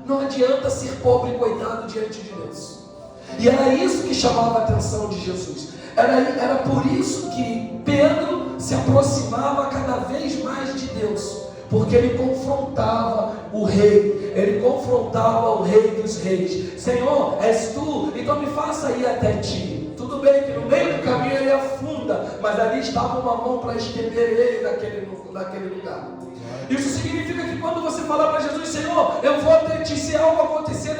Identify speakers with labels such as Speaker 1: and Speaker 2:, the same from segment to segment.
Speaker 1: Não adianta ser pobre e coitado diante de Deus. E era isso que chamava a atenção de Jesus. Era por isso que Pedro se aproximava cada vez mais de Deus, porque ele confrontava o rei, ele confrontava o rei dos reis. Senhor, és tu, então me faça ir até ti. Tudo bem que no meio do caminho ele afunda, mas ali estava uma mão para estender ele naquele lugar. Isso significa que quando você falar para Jesus: Senhor, eu vou até ti, se algo acontecer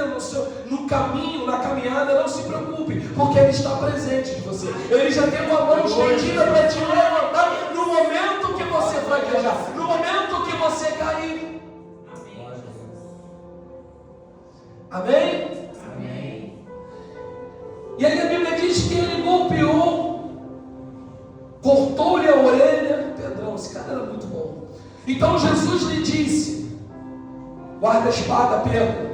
Speaker 1: no caminho, na caminhada, não se preocupe, porque Ele está presente de você. Ele já tem uma mão estendida para te levantar no momento que você fraquejar, no momento que você cair. Amém? Amém. E aí a Bíblia diz que ele golpeou, cortou-lhe a orelha. Pedrão, esse cara era muito bom. Então Jesus lhe disse: guarda a espada, Pedro.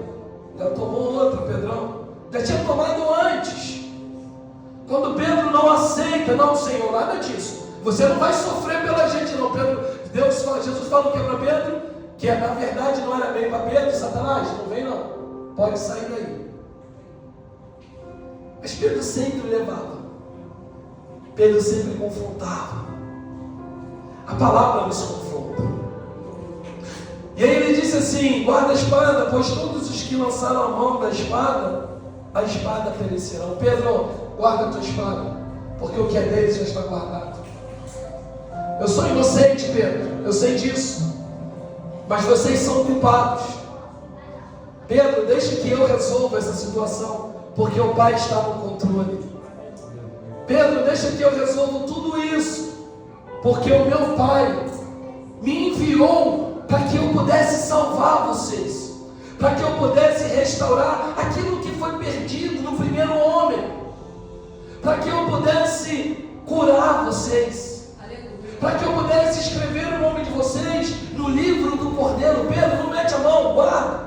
Speaker 1: Já tomou outra, Pedrão. Já tinha tomado antes. Quando Pedro não aceita: não, Senhor, nada disso. Você não vai sofrer pela gente, não. Jesus fala o que para Pedro? Que na verdade não era bem para Pedro. Satanás, não vem não. Pode sair daí. Mas Pedro sempre levava. Pedro sempre confrontava. A palavra nos confronta. E aí ele disse assim: guarda a espada, pois todos os que lançaram a mão da espada, a espada perecerão. Pedro, guarda a tua espada, porque o que é deles já está guardado. Eu sou inocente, Pedro, eu sei disso, mas vocês são culpados. Pedro, deixa que eu resolva essa situação, porque o Pai está no controle. Pedro, deixa que eu resolva tudo isso, porque o meu Pai me enviou para que eu pudesse salvar vocês, para que eu pudesse restaurar aquilo que foi perdido no primeiro homem, para que eu pudesse curar vocês, para que eu pudesse escrever o nome de vocês no livro do Cordeiro. Pedro, não mete a mão, guarda,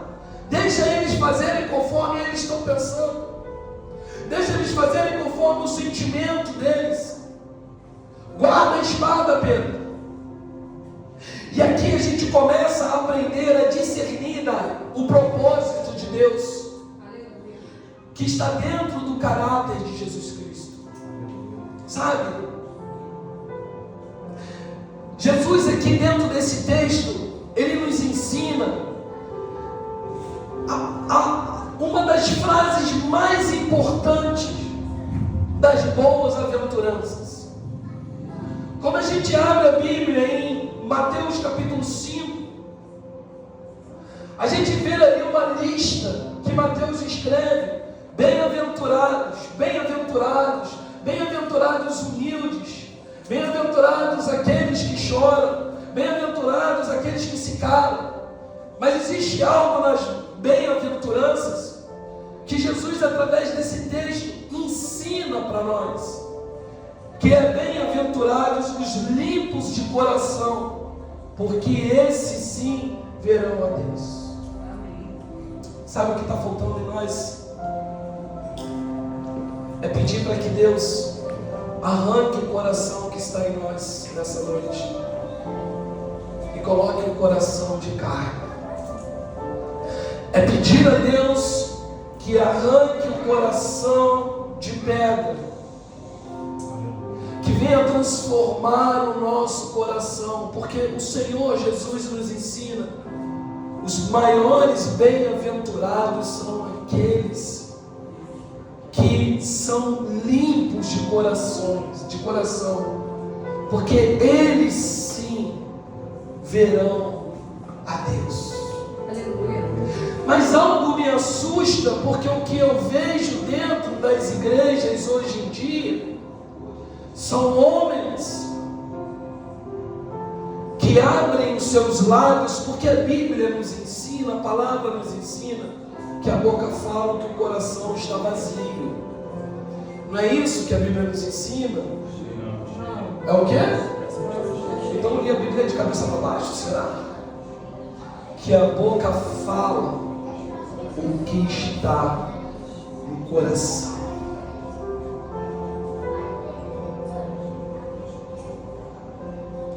Speaker 1: deixa eles fazerem conforme eles estão pensando, deixa eles fazerem conforme o sentimento deles. Guarda a espada, Pedro. E aqui a gente começa a aprender a discernir o propósito de Deus, que está dentro do caráter de Jesus Cristo. Sabe? Jesus aqui dentro desse texto, ele nos ensina uma das frases mais importantes das boas aventuranças. Quando a gente abre a Bíblia em Mateus capítulo 5, a gente vê ali uma lista que Mateus escreve: bem-aventurados, bem-aventurados, bem-aventurados humildes, bem-aventurados aqueles que choram, bem-aventurados aqueles que se calam. Mas existe algo nas bem-aventuranças que Jesus, através desse texto, ensina para nós, que é bem-aventurados os limpos de coração, porque esses sim verão a Deus. Sabe o que está faltando em nós? É pedir para que Deus arranque o coração que está em nós nessa noite e coloque um coração de carne. É pedir a Deus que arranque o coração de pedra, que venha transformar o nosso coração, porque o Senhor Jesus nos ensina: os maiores bem-aventurados são aqueles que são limpos de coração, porque eles sim verão a Deus. Aleluia. Mas algo me assusta, porque o que eu vejo dentro das igrejas hoje em dia são homens que abrem os seus lábios, porque a Bíblia nos ensina, a palavra nos ensina, que a boca fala que o coração está vazio. Não é isso que a Bíblia nos ensina? É o quê? Então eu li a Bíblia de cabeça para baixo, será? Que a boca fala o que está no coração.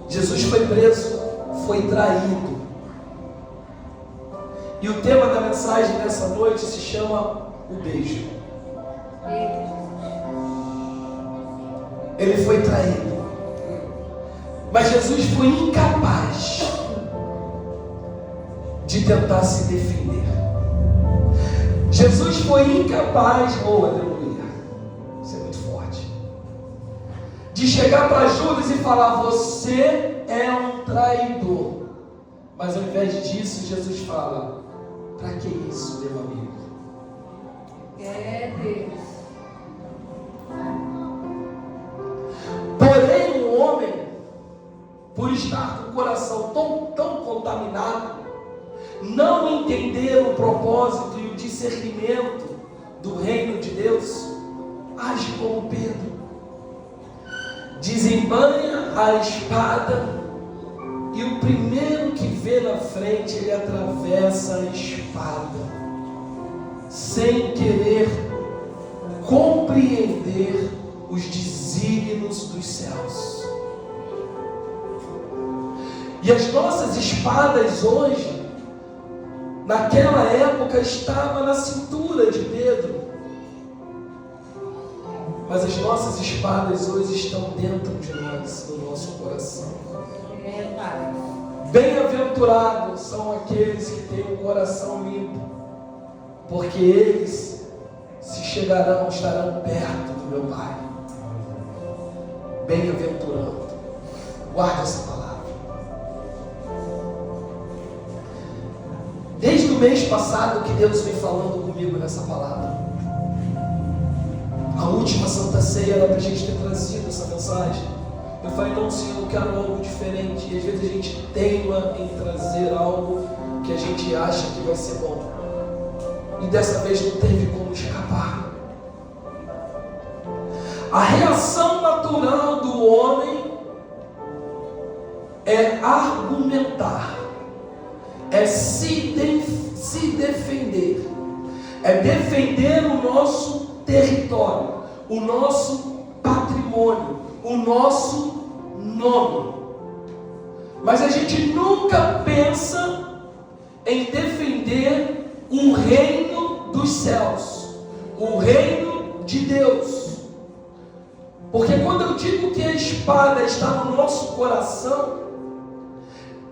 Speaker 1: Jesus foi preso, foi traído. E o tema da mensagem dessa noite se chama o beijo. Ele foi traído, mas Jesus foi incapaz de tentar se defender. Jesus foi incapaz, aleluia, isso é muito forte, de chegar para Judas e falar: você é um traidor. Mas ao invés disso, Jesus fala: para que isso, meu amigo?
Speaker 2: É Deus.
Speaker 1: Porém, o homem, por estar com o coração tão contaminado, não entender o propósito e o discernimento do reino de Deus, age como Pedro. Desembanha a espada e o primeiro que vê na frente, ele atravessa a espada, sem querer compreender os desígnios dos céus. E as nossas espadas hoje, naquela época, estavam na cintura de Pedro, mas as nossas espadas hoje estão dentro de nós, no nosso coração. Bem-aventurados são aqueles que têm o coração limpo, porque eles estarão perto do meu Pai. Bem-aventurado, guarda essa palavra. Desde o mês passado que Deus vem falando comigo nessa palavra. A última Santa Ceia era para a gente ter trazido essa mensagem. Eu falei: não, Senhor, eu quero algo diferente. E às vezes a gente teima em trazer algo que a gente acha que vai ser bom. E dessa vez não teve como escapar. A reação natural do homem é argumentar, é se defender, é defender o nosso território, o nosso patrimônio, o nosso nome. Mas a gente nunca pensa em defender o reino dos céus, o reino de Deus. Porque quando eu digo que a espada está no nosso coração,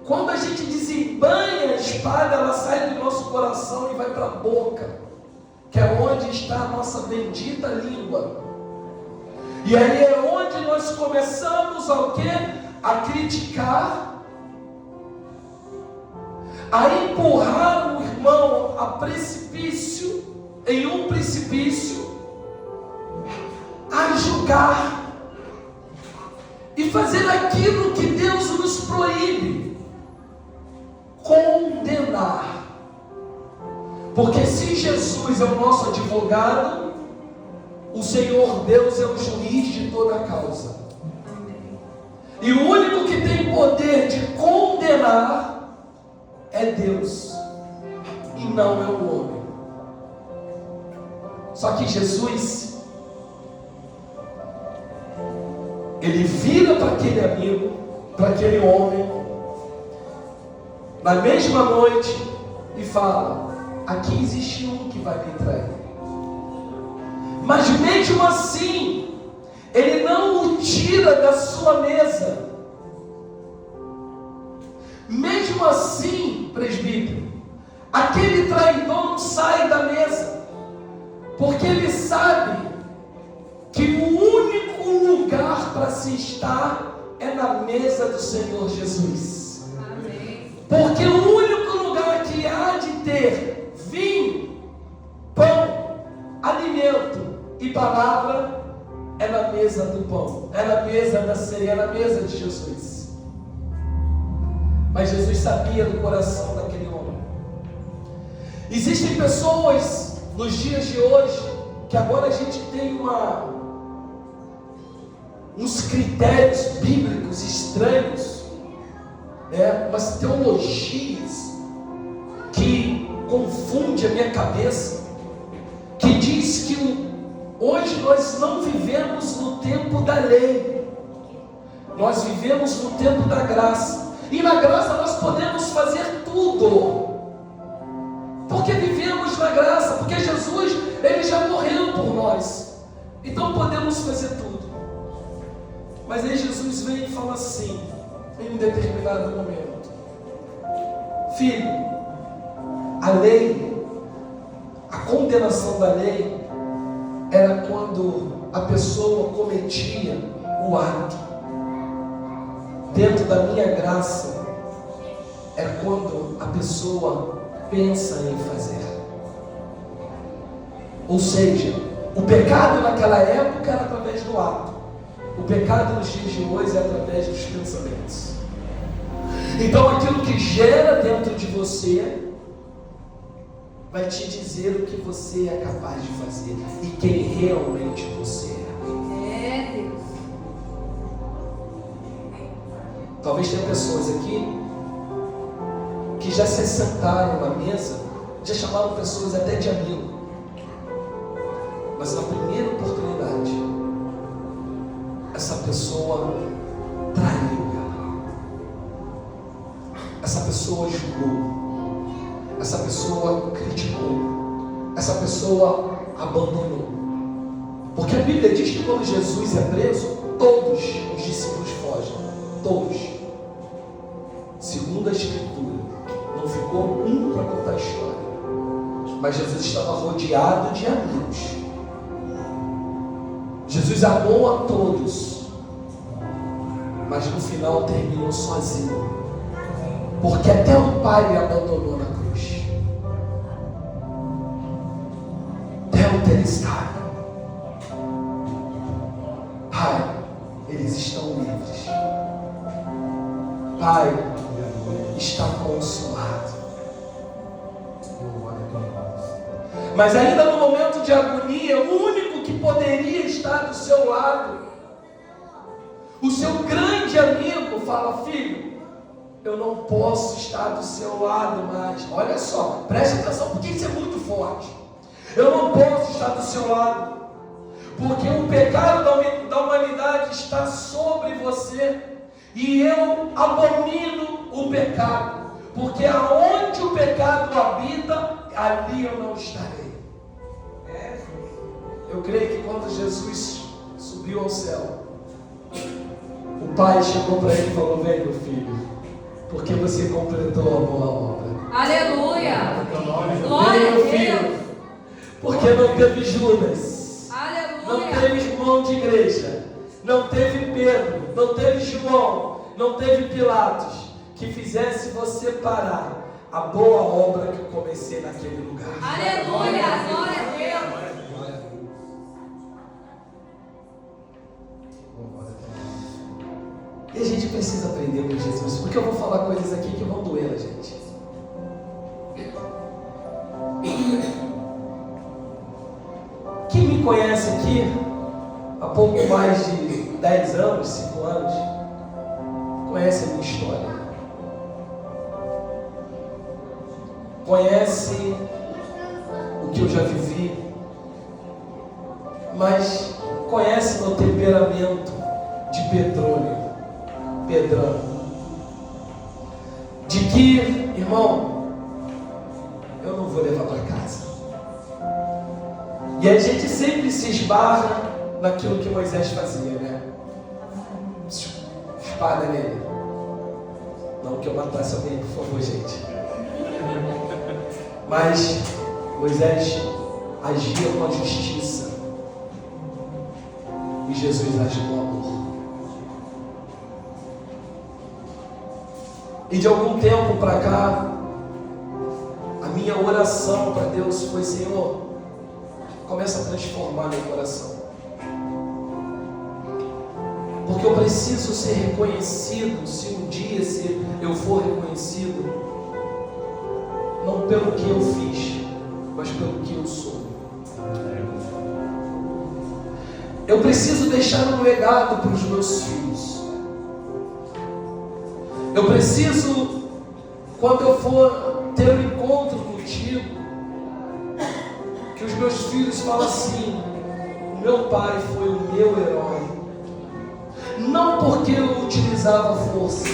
Speaker 1: quando a gente desembanha a espada, ela sai do nosso coração e vai para a boca, que é onde está a nossa bendita língua. E aí é onde nós começamos a o quê? A criticar, a empurrar o irmão a precipício, em um precipício, a julgar e fazer aquilo que Deus nos proíbe: condenar. Porque se Jesus é o nosso advogado, o Senhor Deus é o juiz de toda a causa. E o único que tem poder de condenar é Deus, e não é o homem. Só que Jesus, ele vira para aquele amigo, para aquele homem, na mesma noite, e fala: aqui existe um que vai me trair. Mas mesmo assim, ele não o tira da sua mesa. Mesmo assim, presbítero, aquele traidor não sai da mesa, porque ele sabe que o único lugar para se estar é na mesa do Senhor Jesus.
Speaker 2: Amém.
Speaker 1: Porque o único lugar que há de ter vinho, pão, alimento e palavra é na mesa do pão, é na mesa da ceia, é na mesa de Jesus. Mas Jesus sabia do coração daquele homem. Existem pessoas nos dias de hoje que agora a gente tem uns critérios bíblicos estranhos, umas teologias que confundem a minha cabeça, que diz que hoje nós não vivemos no tempo da lei, nós vivemos no tempo da graça, e na graça nós podemos fazer tudo. Porque vivemos na graça, porque Jesus, Ele já morreu por nós. Então podemos fazer tudo. Mas aí Jesus vem e fala assim, em um determinado momento: filho, a lei, a condenação da lei era quando a pessoa cometia o ato. Dentro da minha graça é quando a pessoa pensa em fazer. Ou seja, o pecado naquela época era através do ato. O pecado nos dias de hoje é através dos pensamentos. Então aquilo que gera dentro de você vai te dizer o que você é capaz de fazer e quem realmente você é.
Speaker 2: É, Deus.
Speaker 1: Talvez tenha pessoas aqui que já se sentaram na mesa, já chamaram pessoas até de amigo, mas na primeira oportunidade essa pessoa traiu ela, essa pessoa julgou, essa pessoa criticou, essa pessoa abandonou. Porque a Bíblia diz que quando Jesus é preso, todos os discípulos fogem, todos. Segundo a Escritura, não ficou um para contar a história, mas Jesus estava rodeado de amigos. Jesus amou a todos, mas no final terminou sozinho, porque até o Pai lhe abandonou na cruz. Teltelestai, Pai, eles estão livres. Pai, está consolado. Mas ainda no momento de agonia, o único que poderia estar do seu lado, o seu grande amigo, fala: filho, eu não posso estar do seu lado mais. Olha só, preste atenção, porque isso é muito forte. Eu não posso estar do seu lado, porque o pecado da humanidade está sobre você, e eu abomino o pecado, porque aonde o pecado habita, ali eu não estarei. Eu creio que quando Jesus subiu ao céu, o Pai chegou para ele e falou: vem, meu filho, porque você completou a boa obra.
Speaker 2: Aleluia!
Speaker 1: Vem,
Speaker 2: Glória
Speaker 1: meu
Speaker 2: a
Speaker 1: filho,
Speaker 2: Deus!
Speaker 1: porque não teve Judas,
Speaker 2: Aleluia!
Speaker 1: não teve irmão de igreja, não teve Pedro, não teve João, não teve Pilatos, que fizesse você parar a boa obra que eu comecei naquele lugar.
Speaker 2: Aleluia! Glória a Deus!
Speaker 1: E a gente precisa aprender com Jesus, porque eu vou falar coisas aqui que vão doer a gente. Quem me conhece aqui há pouco mais de 10 anos, 5 anos, conhece a minha história. Conhece o que eu já vivi, mas conhece meu temperamento de pedrão. De que, irmão, eu não vou levar para casa. E a gente sempre se esbarra naquilo que Moisés fazia, né? Espada nele. Não que eu matasse alguém, por favor, gente. Mas Moisés agia com a justiça e Jesus agiu com amor. E de algum tempo para cá, a minha oração para Deus foi: Senhor, começa a transformar meu coração, porque eu preciso ser reconhecido. Se um dia eu for reconhecido, não pelo que eu fiz, mas pelo que eu sou. Eu preciso deixar um legado para os meus filhos. Eu preciso, quando eu for ter um encontro contigo, que os meus filhos falem assim: o meu pai foi o meu herói. Não porque eu utilizava força,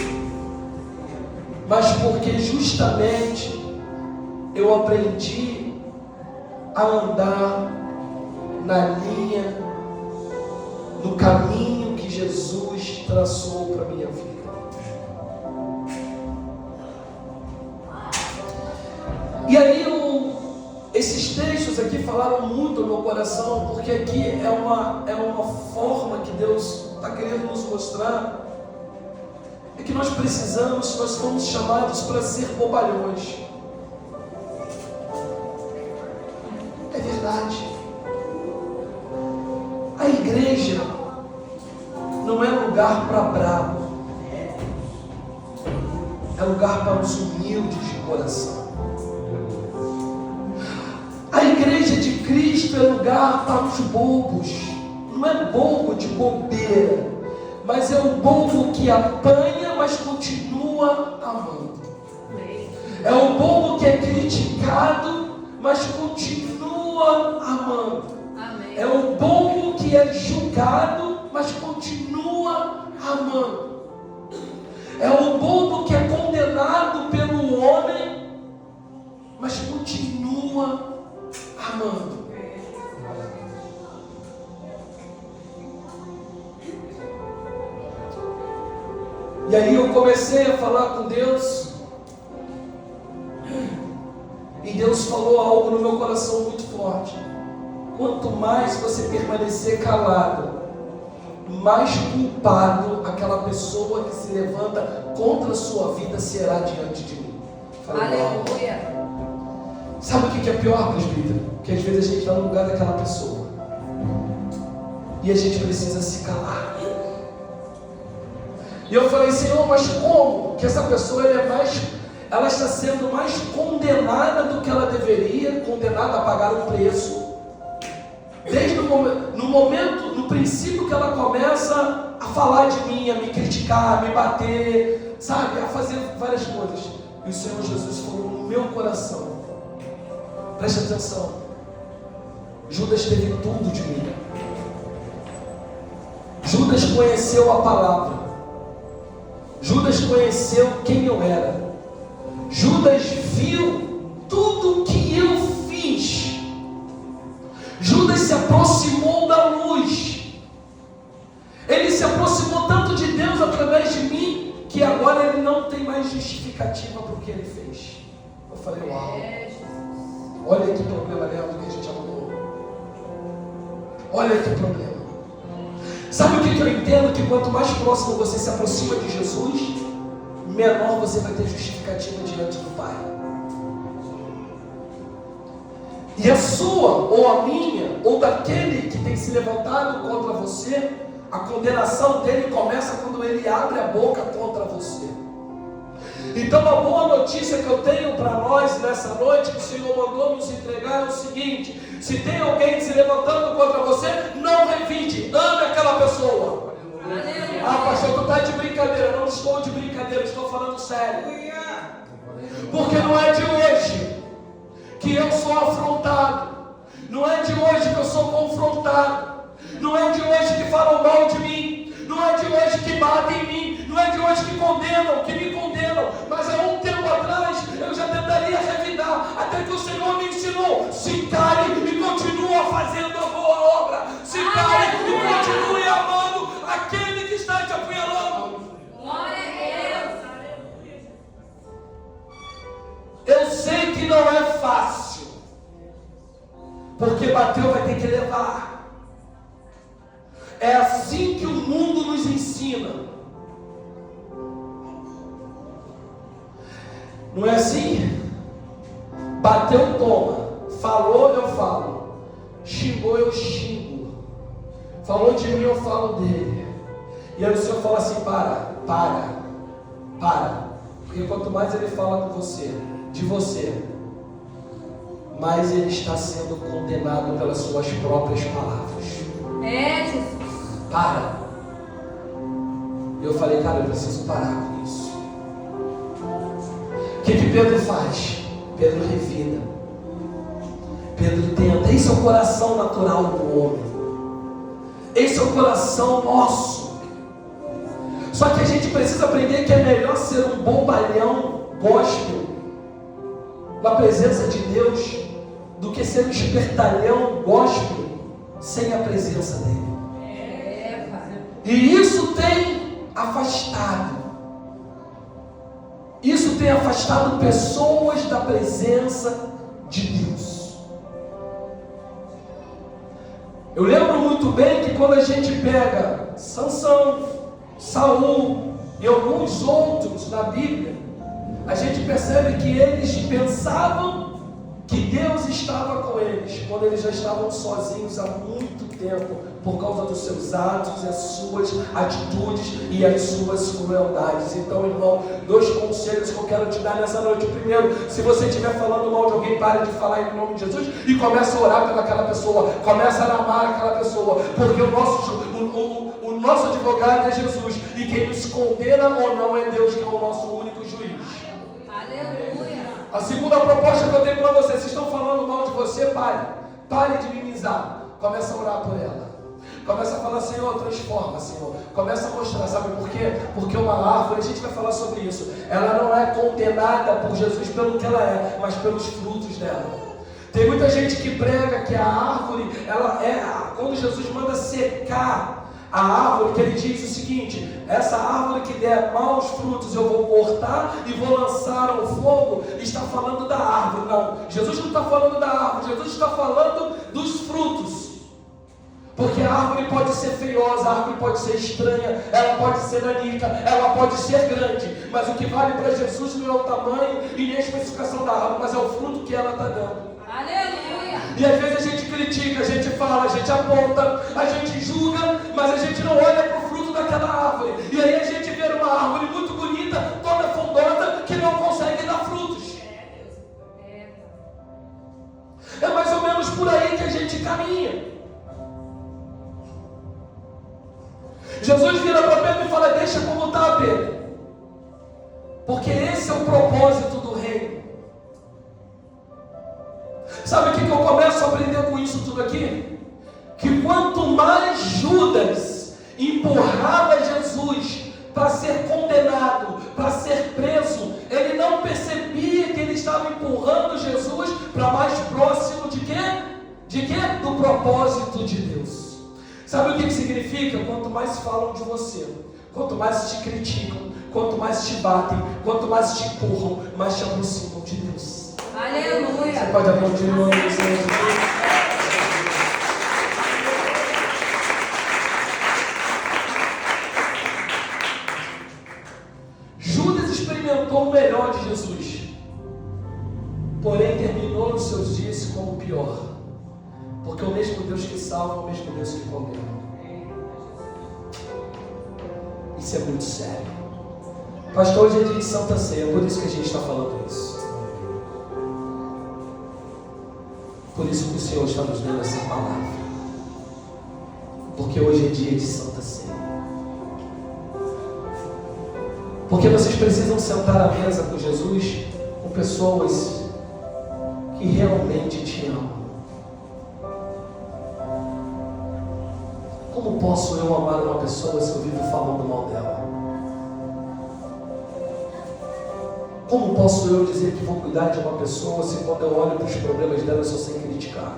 Speaker 1: mas porque justamente eu aprendi a andar na linha, no caminho que Jesus traçou para a minha vida. E aí esses textos aqui falaram muito no meu coração, porque aqui é uma forma que Deus está querendo nos mostrar, é que nós fomos chamados para ser bobalhões. É verdade. A igreja não é lugar para bravo, é lugar para os humildes de coração. A igreja de Cristo é lugar para os bobos. Não é bobo de bobeira, mas é o bobo que apanha, mas continua amando. É o bobo que é criticado, mas continua amando. É o bobo que é julgado, mas continua amando. É o bobo que é condenado pelo homem, mas continua amando. E aí eu comecei a falar com Deus, e Deus falou algo no meu coração muito forte. Quanto mais você permanecer calado, mais culpado aquela pessoa que se levanta contra a sua vida será diante de mim.
Speaker 2: Aleluia.
Speaker 1: Sabe o que é pior, presbítero? Que às vezes a gente está no lugar daquela pessoa e a gente precisa se calar. E eu falei, Senhor, mas como que essa pessoa ela está sendo mais condenada do que ela deveria, condenada a pagar um preço, desde no princípio que ela começa a falar de mim, a me criticar, a me bater, sabe, a fazer várias coisas. E o Senhor Jesus falou no meu coração, preste atenção, Judas teve tudo de mim. Judas conheceu a palavra. Judas conheceu quem eu era. Judas viu tudo que eu fiz. Judas se aproximou da luz. Ele se aproximou tanto de Deus através de mim, que agora ele não tem mais justificativa para o que ele fez. Eu falei, uau, olha que problema, Leandro, que a gente arrumou. Olha que problema. Sabe o que eu entendo? Que quanto mais próximo você se aproxima de Jesus, menor você vai ter justificativa diante do Pai. E a sua, ou a minha, ou daquele que tem se levantado contra você, a condenação dele começa quando ele abre a boca contra você. Então a boa notícia que eu tenho para nós nessa noite, que o Senhor mandou nos entregar, é o seguinte: se tem alguém se levantando contra você, não revide, ame aquela pessoa. Ah, pastor, tu está de brincadeira. Não estou de brincadeira, estou falando sério. Porque não é de hoje que eu sou afrontado, não é de hoje que eu sou confrontado, não é de hoje que falam mal de mim, não é de hoje que batem em mim, não é de hoje que condenam, que me condenam. Mas há um tempo atrás eu já tentaria revidar, até que o Senhor me ensinou: se cale e continua fazendo a boa obra, se cale e continue amando aquele que está te apunhalando.
Speaker 2: Glória a Deus.
Speaker 1: Eu sei que não é fácil, porque bateu vai ter que levar. É assim que o mundo nos ensina. Não é assim? Bateu, toma. Falou, eu falo. Xingou, eu xingo. Falou de mim, eu falo dele. E aí o Senhor fala assim: para. Porque quanto mais ele fala com você, de você, mais ele está sendo condenado pelas suas próprias palavras.
Speaker 2: É, Jesus.
Speaker 1: Para. Eu falei, cara, eu preciso parar com isso. O que Pedro faz? Pedro revida. Pedro tenta. Esse é o coração natural do homem. Esse é o coração nosso. Só que a gente precisa aprender que é melhor ser um bobalhão gospel. da presença de Deus do que ser um espertalhão gospel sem a presença dele. E isso tem afastado. Isso tem afastado pessoas da presença de Deus. Eu lembro muito bem que quando a gente pega Sansão, Saul e alguns outros na Bíblia, a gente percebe que eles pensavam que Deus estava com eles, quando eles já estavam sozinhos há muito tempo, por causa dos seus atos, as suas atitudes e as suas crueldades. Então, irmão, 2 conselhos que eu quero te dar nessa noite. O primeiro, se você estiver falando mal de alguém, pare de falar em nome de Jesus e comece a orar pelaquela pessoa, comece a amar aquela pessoa, porque o nosso advogado é Jesus, e quem nos condena ou não é Deus, que é o nosso único juiz.
Speaker 2: Aleluia.
Speaker 1: A segunda proposta que eu tenho para você: vocês estão falando mal de você, pare de minimizar, começa a orar por ela, começa a falar: Senhor, transforma, Senhor, começa a mostrar. Sabe por quê? Porque uma árvore, a gente vai falar sobre isso, ela não é condenada por Jesus pelo que ela é, mas pelos frutos dela. Tem muita gente que prega que a árvore, ela é, quando Jesus manda secar a árvore, que ele diz o seguinte: essa árvore que der maus frutos eu vou cortar e vou lançar ao fogo, está falando da árvore. Não, Jesus não está falando da árvore, Jesus está falando dos frutos. Porque a árvore pode ser feiosa, a árvore pode ser estranha, ela pode ser danica, ela pode ser grande, mas o que vale para Jesus não é o tamanho e nem a especificação da árvore, mas é o fruto que ela está dando.
Speaker 2: Aleluia.
Speaker 1: E às vezes a gente critica, a gente fala, a gente aponta, a gente julga, mas a gente não olha para o fruto daquela árvore. E aí a gente vê uma árvore muito bonita, toda frondosa, que não consegue dar frutos. É mais ou menos por aí que a gente caminha. Jesus vira para Pedro e fala: deixa como está, Pedro, porque esse é o propósito do reino. Sabe o que eu começo a aprender com isso tudo aqui? Que quanto mais Judas empurrava Jesus para ser condenado, para ser preso, ele não percebia que ele estava empurrando Jesus para mais próximo de quê? De quê? Do propósito de Deus. Sabe o que significa? Quanto mais falam de você, quanto mais te criticam, quanto mais te batem, quanto mais te empurram, mais te aproximam de Deus.
Speaker 2: Aleluia.
Speaker 1: Você pode aplaudir o nome do Senhor Jesus? Judas experimentou o melhor de Jesus, porém terminou os seus dias como o pior, porque o mesmo Deus que salva é o mesmo Deus que condena. Isso é muito sério. Pastor, hoje é dia de Santa Ceia, por isso que a gente está falando isso. Por isso que o Senhor está nos dando essa palavra. Porque hoje é dia de Santa Ceia. Porque vocês precisam sentar à mesa com Jesus, com pessoas que realmente te amam. Como posso eu amar uma pessoa se eu vivo falando mal dela? Como posso eu dizer que vou cuidar de uma pessoa se quando eu olho para os problemas dela eu só sei criticar?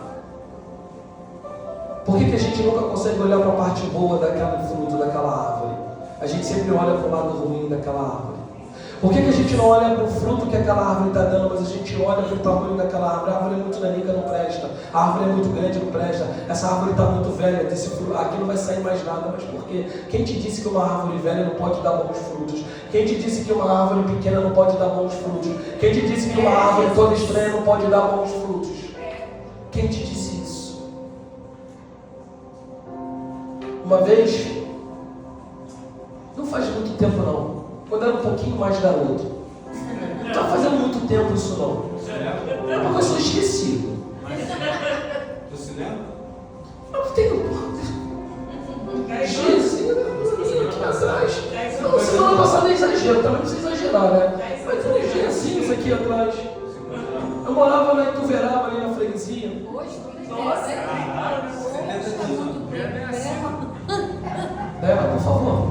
Speaker 1: Por que a gente nunca consegue olhar para a parte boa daquele fruto, daquela árvore? A gente sempre olha para o lado ruim daquela árvore. Por que a gente não olha para o fruto que aquela árvore está dando, mas a gente olha para o tamanho daquela árvore? A árvore é muito danica, não presta. A árvore é muito grande, não presta. Essa árvore está muito velha, desse fruto, aqui não vai sair mais nada. Mas por quê? Quem te disse que uma árvore velha não pode dar bons frutos? Quem te disse que uma árvore pequena não pode dar bons frutos? Quem te disse que uma árvore toda estranha não pode dar bons frutos? Quem te disse isso? Uma vez, não faz muito tempo não, quando era um pouquinho mais garoto, não está fazendo muito tempo isso não, é porque eu sou esquecido.
Speaker 3: Do cinema?
Speaker 1: Eu tenho aqui atrás. Não, semana passada é exagero, também não precisa exagerar, né? Mas tem uns diazinhos aqui atrás. Eu morava na Ituverava, ali na freguesia.
Speaker 2: Hoje,
Speaker 3: Nossa,
Speaker 1: Débora, por favor.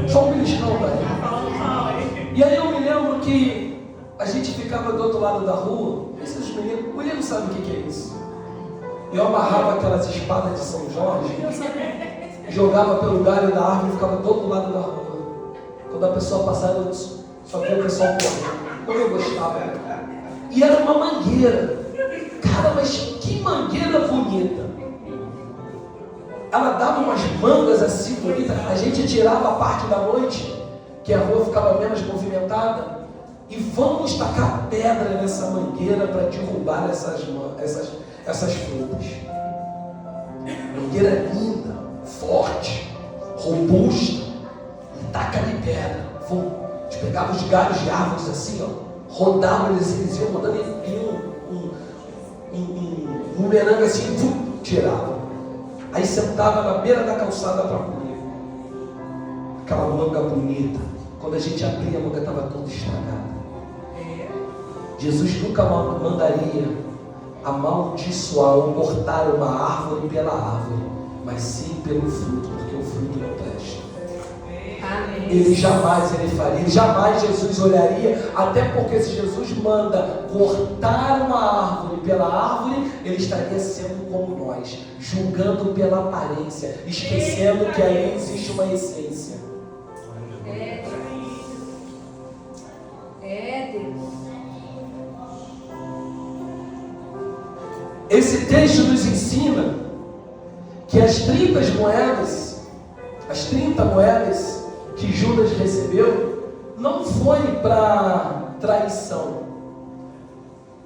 Speaker 1: Só um beliscão, velho. E aí eu me lembro que a gente ficava do outro lado da rua esses meninos, mulher não sabe o que é isso. Eu amarrava aquelas espadas de São Jorge, jogava pelo galho da árvore e ficava do outro lado da rua. Quando a pessoa passava, eu só via o pessoal correndo. Como eu gostava. E era uma mangueira. Cara, mas que mangueira bonita. Ela dava umas mangas assim bonitas. A gente tirava a parte da noite, que a rua ficava menos movimentada, e vamos tacar pedra nessa mangueira para derrubar essas frutas. Mangueira linda, forte, robusta, e taca de pedra. A gente pegava os galhos de árvores assim, ó, rodava eles iam rodando um bumerangue assim, tirava. Aí sentava na beira da calçada para comer. Aquela manga bonita. Quando a gente abria, a manga estava toda estragada. Jesus nunca mandaria amaldiçoar ou cortar uma árvore pela árvore, mas sim pelo fruto, porque o fruto não presta.
Speaker 2: Amém.
Speaker 1: Ele jamais faria, jamais Jesus olharia, até porque se Jesus manda cortar uma árvore pela árvore, ele estaria sendo como nós, julgando pela aparência, esquecendo que aí existe uma essência.
Speaker 2: Deus.
Speaker 1: Esse texto nos ensina que as 30 moedas que Judas recebeu, não foi para traição.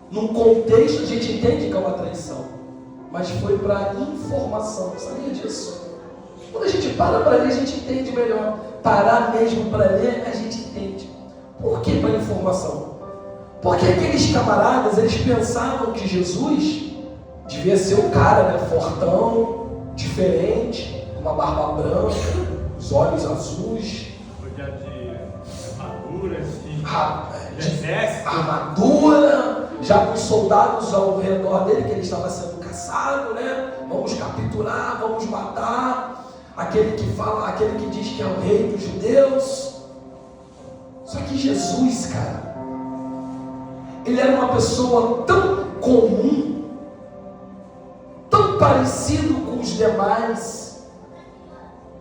Speaker 1: Num contexto a gente entende que é uma traição, mas foi para informação. Sabia disso? Quando a gente para ler, a gente entende melhor. Parar mesmo para ler, a gente entende. Por que para informação? Porque aqueles camaradas, eles pensavam que Jesus devia ser o cara, né, fortão, diferente, com uma barba branca, os olhos azuis,
Speaker 3: de armadura,
Speaker 1: de exército, armadura, já com soldados ao redor dele, que ele estava sendo caçado, né? Vamos capturar, vamos matar. Aquele que diz que é o rei dos judeus. Só que Jesus, cara, ele era uma pessoa tão comum, tão parecido com os demais,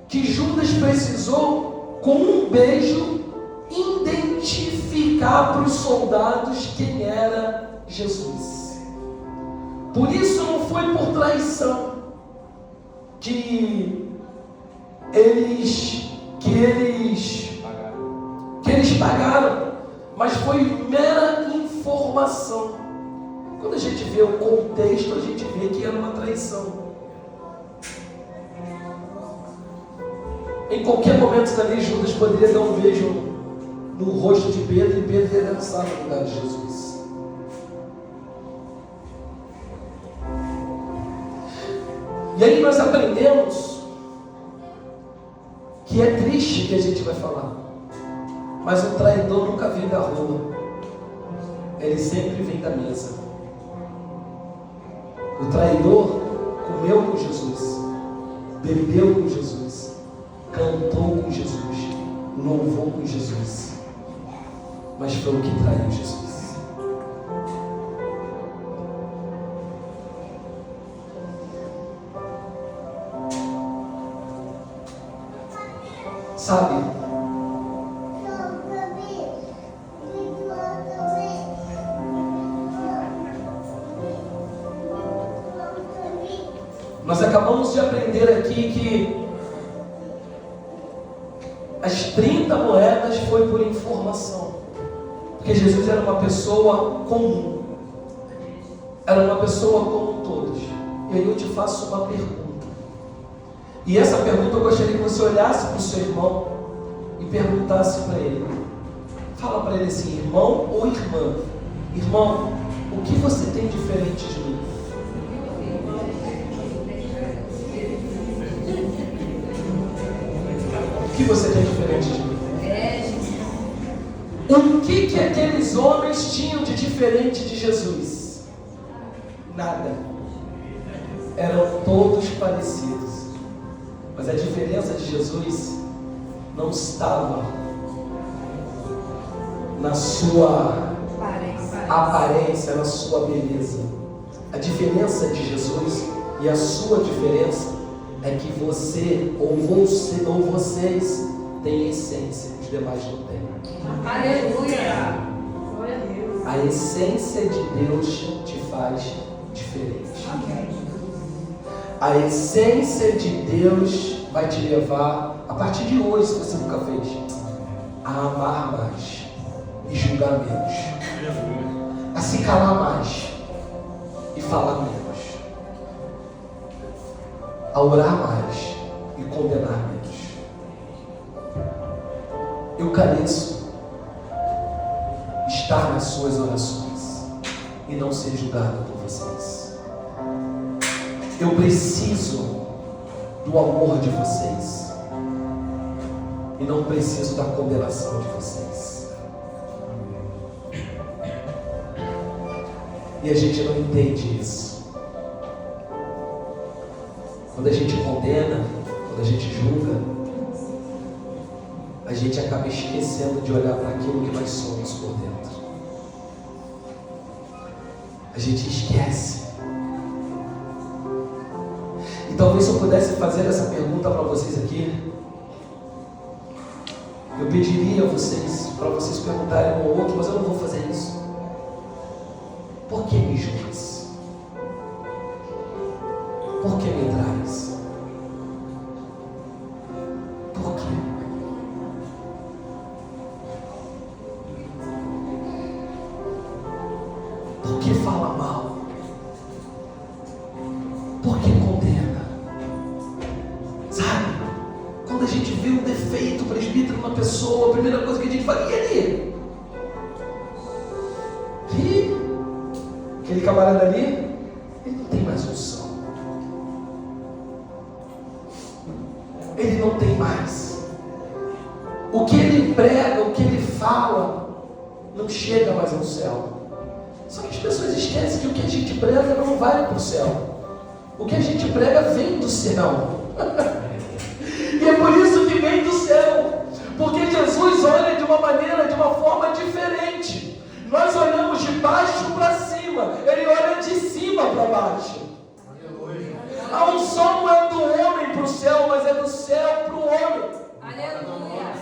Speaker 1: que Judas precisou, com um beijo, identificar para os soldados quem era Jesus. Por isso não foi por traição que eles pagaram, mas foi mera informação. Quando a gente vê o contexto, a gente vê que era uma traição. Em qualquer momento dali, Judas poderia dar um beijo no rosto de Pedro, e Pedro ia dançar no lugar de Jesus. E aí nós aprendemos que é triste que a gente vai falar, mas o traidor nunca vem da rua, ele sempre vem da mesa. O traidor comeu com Jesus, bebeu com Jesus, cantou com Jesus, louvou com Jesus, mas foi o que traiu Jesus. Sabe? Nós acabamos de aprender aqui que as 30 moedas foi por informação, porque Jesus era uma pessoa comum, era uma pessoa como todos. E aí eu te faço uma pergunta, e essa pergunta eu gostaria que você olhasse para o seu irmão e perguntasse para ele. Fala para ele assim: irmão ou irmã, irmão, o que você tem diferente de mim? O que você tem diferente de mim? O que aqueles homens tinham de diferente de Jesus? Nada. Eram todos parecidos. Mas a diferença de Jesus não estava na sua aparência, na sua beleza. A diferença de Jesus e a sua diferença é que você ou vocês têm essência, os demais não têm.
Speaker 2: Aleluia. Glória a Deus.
Speaker 1: A essência de Deus te faz diferente. A essência de Deus vai te levar, a partir de hoje, se você nunca fez, a amar mais e julgar menos, a se calar mais e falar menos, a orar mais e condenar menos. Eu careço estar nas suas orações e não ser julgado por vocês. Eu preciso do amor de vocês e não preciso da condenação de vocês. E a gente não entende isso. Quando a gente condena, quando a gente julga, a gente acaba esquecendo de olhar para aquilo que nós somos por dentro. A gente esquece. E talvez se eu pudesse fazer essa pergunta para vocês aqui, eu pediria a vocês, para vocês perguntarem um ao outro, mas eu não vou fazer isso. Por que me julgas? Por que me traz? Por quê? Por que fala mal? Por que condena? Sabe? Quando a gente vê um defeito, presbítero, numa pessoa, a primeira coisa que a gente fala, e ali? E aquele camarada ali, ele não tem mais unção. Ele não tem mais. O que ele prega, o que ele fala, não chega mais ao céu. Só que as pessoas esquecem que o que a gente prega não vai para o céu. O que a gente prega vem do céu. E é por isso que vem do céu. Porque Jesus olha de uma maneira, de uma forma diferente. Nós olhamos de baixo para cima. Ele olha de cima para baixo. A unção não é do homem para o céu, mas é do céu para o homem.
Speaker 2: Aleluia.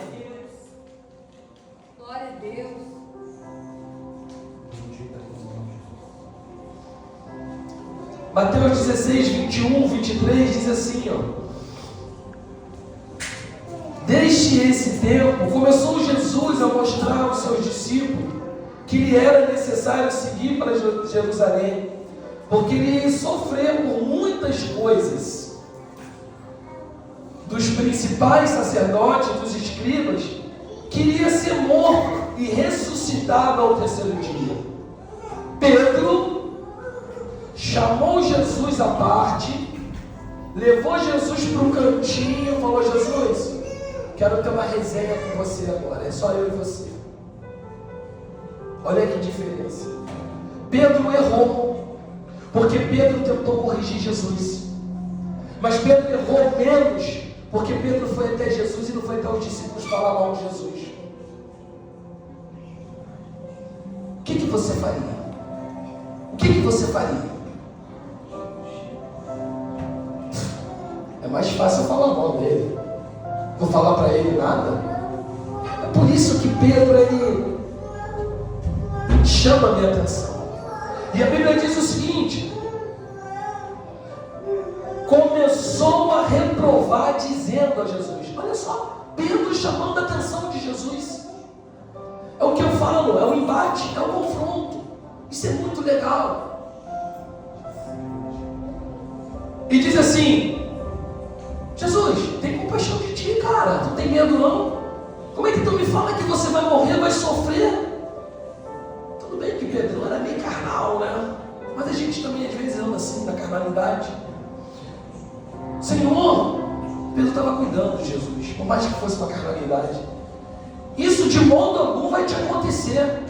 Speaker 2: Glória a Deus.
Speaker 1: Mateus 16, 21, 23 diz assim, ó. Desde esse tempo, começou Jesus a mostrar aos seus discípulos que lhe era necessário seguir para Jerusalém, porque ele ia sofrer por muitas coisas dos principais sacerdotes, dos escribas, queria ser morto e ressuscitado ao terceiro dia. Pedro chamou Jesus à parte, levou Jesus para um cantinho e falou: Jesus, quero ter uma resenha com você agora, é só eu e você. Olha que diferença. Pedro errou, porque Pedro tentou corrigir Jesus, mas Pedro errou menos, porque Pedro foi até Jesus e não foi até os discípulos falar mal de Jesus. O que você faria? O que você faria? É mais fácil falar mal dele. Vou falar para ele nada. É por isso que Pedro, ele chama a minha atenção. E a Bíblia diz o seguinte: começou a reprovar, dizendo a Jesus. Olha só, Pedro chamando a atenção de Jesus. É o que eu falo, é o embate, é o confronto. Isso é muito legal. E diz assim: Jesus, tem compaixão de ti, cara. Tu tem medo não? Como é que tu me fala que você vai morrer, vai sofrer? Tudo bem que Pedro era meio carnal, né? Mas a gente também às vezes anda assim, na carnalidade. Senhor, Pedro estava cuidando de Jesus, por mais que fosse uma carnalidade. Isso de modo algum vai te acontecer.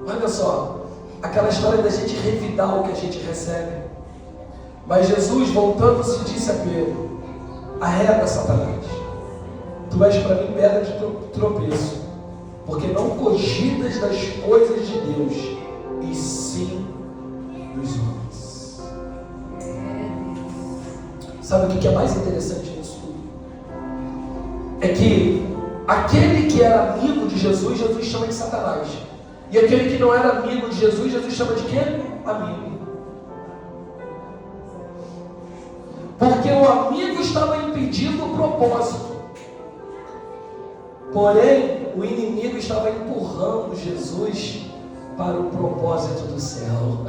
Speaker 1: Olha só, aquela história da gente revidar o que a gente recebe. Mas Jesus, voltando-se, disse a Pedro: arreda, Satanás, tu és para mim pedra de tropeço, porque não cogitas das coisas de Deus, e sim dos homens. Sabe o que é mais interessante nisso tudo? É que aquele que era amigo de Jesus, Jesus chama de Satanás. E aquele que não era amigo de Jesus, Jesus chama de quê? Amigo. Porque o amigo estava impedindo o propósito. Porém, o inimigo estava empurrando Jesus para o propósito do céu.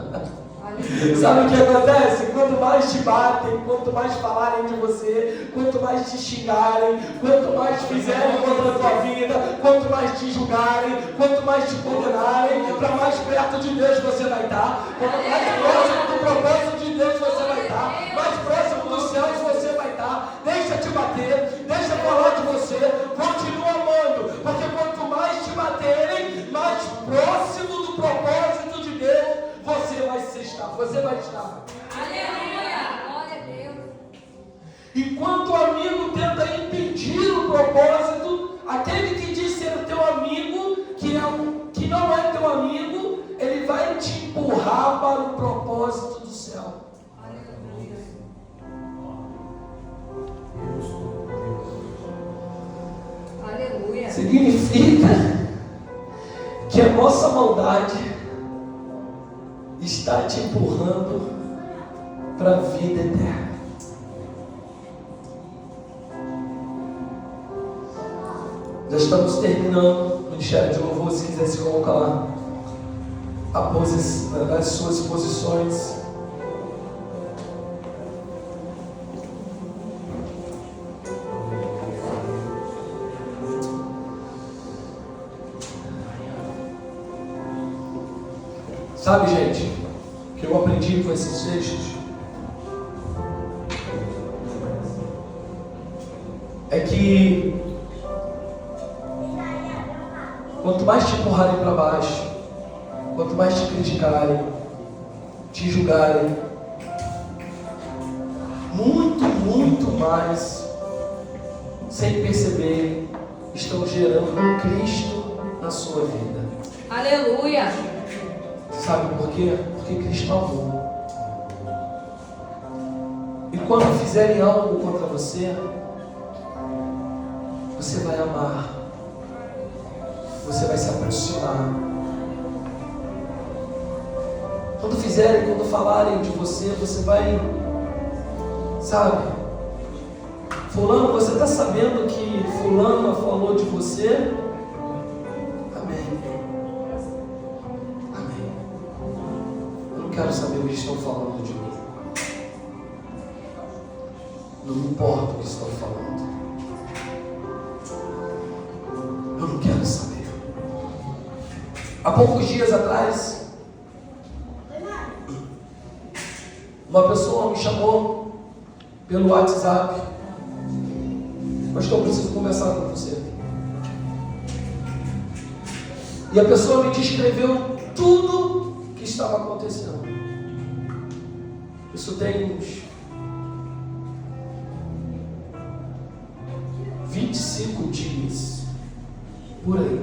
Speaker 1: Sabe o que acontece? Quanto mais te batem, quanto mais falarem de você, quanto mais te xingarem, quanto mais fizerem contra a tua vida, quanto mais te julgarem, quanto mais te condenarem, para mais perto de Deus você vai estar, quanto mais próximo do propósito de Deus você vai estar, mais próximo dos céus você vai estar. Deixa te bater, deixa falar de você, continua amando, porque quanto mais te baterem, mais próximo do propósito de Deus você vai estar.
Speaker 2: Aleluia! Glória a Deus.
Speaker 1: Enquanto o amigo tenta impedir o propósito, aquele que diz ser teu amigo, que não é teu amigo, ele vai te empurrar para o propósito do céu.
Speaker 2: Aleluia.
Speaker 1: Significa que a nossa maldade está te empurrando para a vida eterna. Já estamos terminando o Ministério de Louvor. Se quiser se colocar lá as suas posições. Sabe, gente, o que eu aprendi com esses textos é que quanto mais te empurrarem para baixo, quanto mais te criticarem, te julgarem, muito mais, sem perceber, estão gerando Cristo na sua vida.
Speaker 2: Aleluia.
Speaker 1: Sabe por quê? Porque Cristo amou. E quando fizerem algo contra você, você vai amar. Você vai se aproximar. Quando falarem de você, você vai, sabe? Fulano, você está sabendo que fulano falou de você? Quero saber o que estão falando de mim. Não me importa o que estão falando. Eu não quero saber. Há poucos dias atrás, uma pessoa me chamou pelo WhatsApp. Pastor, eu preciso conversar com você. E a pessoa me descreveu tudo que estava acontecendo. Isso tem uns 25 dias, por aí.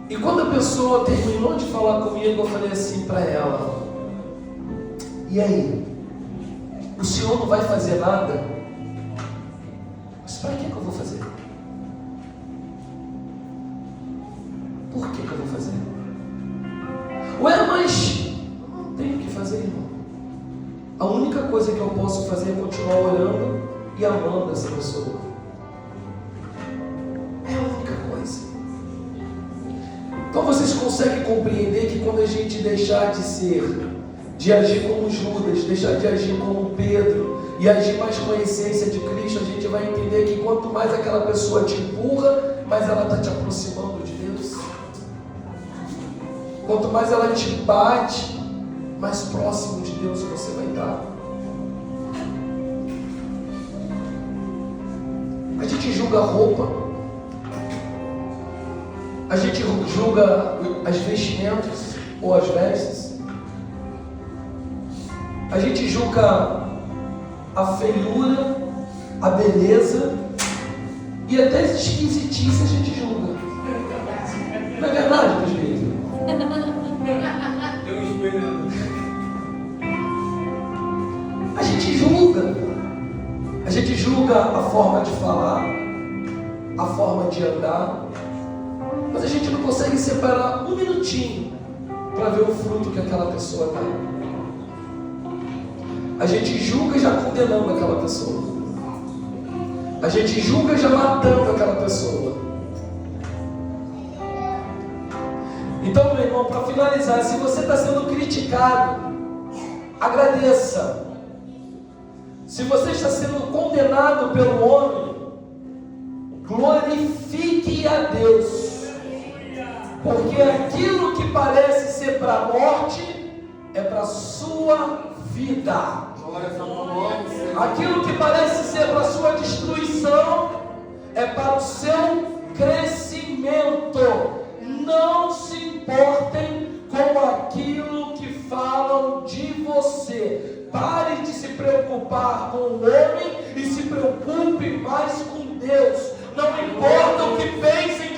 Speaker 1: E quando a pessoa terminou de falar comigo, eu falei assim para ela: e aí? O senhor não vai fazer nada? Mas para que eu vou fazer? Por que eu vou fazer? Ué, mas não tenho o que fazer, irmão. A única coisa que eu posso fazer é continuar orando e amando essa pessoa. É a única coisa. Então vocês conseguem compreender que quando a gente deixar de agir como Judas, deixar de agir como Pedro e agir mais com a essência de Cristo, a gente vai entender que quanto mais aquela pessoa te empurra, mais ela está te aproximando de Deus. Quanto mais ela te bate, mais próximo de Deus você vai estar. A gente julga a roupa, a gente julga as vestimentas ou as vestes, a gente julga a feiura, a beleza e até as esquisitices a gente julga. Não é verdade, presbítero? A gente julga. A gente julga a forma de falar, a forma de andar, mas a gente não consegue separar um minutinho para ver o fruto que aquela pessoa dá. A gente julga já condenando aquela pessoa. A gente julga já matando aquela pessoa. Então, meu irmão, para finalizar, se você está sendo criticado, agradeça. Se você está sendo condenado pelo homem, glorifique a Deus. Porque aquilo que parece ser para a morte é para a sua vida. Aquilo que parece ser para a sua destruição é para o seu crescimento. Não se importem com aquilo que falam de você. Pare de se preocupar com o homem e se preocupe mais com Deus. Não importa o que pensem